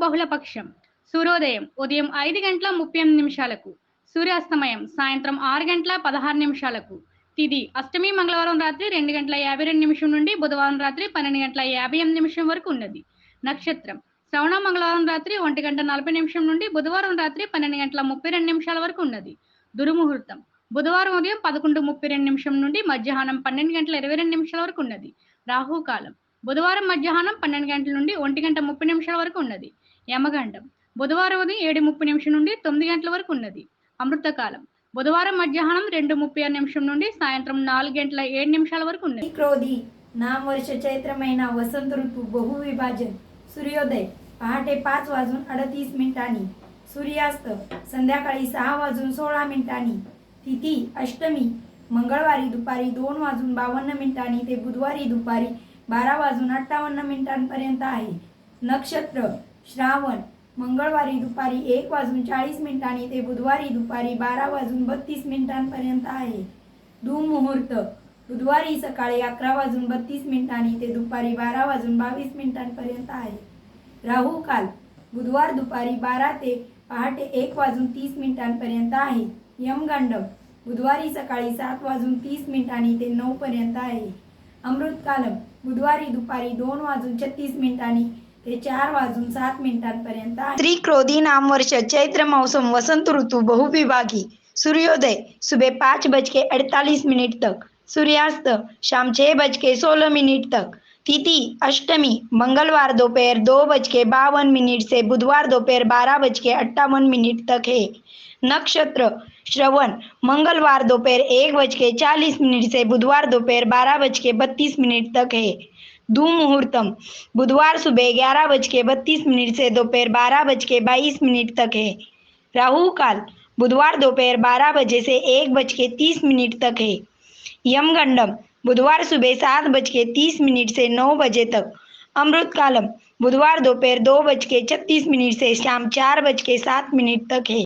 బహుళపక్షం. సూర్యోదయం ఉదయం 5:38 సూర్యాస్తమయం సాయంత్రం 6:16 తిథి అష్టమి మంగళవారం రాత్రి 2:52 నుండి బుధవారం రాత్రి 12:58 వరకు ఉన్నది. నక్షత్రం శ్రవణ మంగళవారం రాత్రి 1:40 నుండి బుధవారం రాత్రి 12:32 వరకు ఉన్నది. దుర్ముహూర్తం బుధవారం ఉదయం 11:32 నుండి మధ్యాహ్నం 12:22 వరకు ఉన్నది. రాహుకాలం బుధవారం మధ్యాహ్నం 12 గంటల నుండి 1:30 వరకు ఉన్నది. యమగండం బుధవారం ఉదయం 7:30 నుండి 9 గంటల వరకు ఉన్నది. అమృతకాలం బుధవారం మధ్యాహ్నం 2:36 నుండి సాయంత్రం 4:07 వరకు ఉన్నది. क्रोधी नामवर्ष चैत्रमहिना वसंत ऋतू बहुविभाजन. सूर्योदय पहाटे 5:38 सूर्यास्त संध्याकाळी 6:16 तिथी अष्टमी मंगळवारी दुपारी 2:52 ते बुधवारी दुपारी 12:58 आहे. नक्षत्र श्रावण मंगळवारी दुपारी 1:40 ते बुधवारी दुपारी 12:32 आहे. दुर्मुहूर्त बुधवारी सकाळी 11:32 ते दुपारी 12:22 आहे. राहू काल बुधवार दुपारी 12 ते पहाटे 1:30 आहे. यमगंडम बुधवारी सकाळी 7:30 ते 9 आहे. अमृतकालम बुधवारी दुपारी 2:36 ते 4:07 आहे. स्त्री क्रोधी नामवर्ष चैत्र मौसम वसंत ऋतु बहुविभागी. सूर्योदय सुबह 5:48 तक, सूर्यास्त शाम 6:16 तक. तिथि अष्टमी मंगलवार दोपहर 2:52 से बुधवार दोपहर 12:58 तक है. नक्षत्र श्रवण मंगलवार दोपहर 1:40 से बुधवार दोपहर 12:32 तक है. दुर्मुहूर्तम बुधवार सुबह 11:32 से दोपहर 12:22 तक है. राहु काल बुधवार दोपहर 12 बजे से 1:30 तक है. यमगंडम बुधवार सुबह 7:30 से 9 बजे तक. अमृतकालम बुधवार दोपहर 2:36 से शाम 4:07 तक है.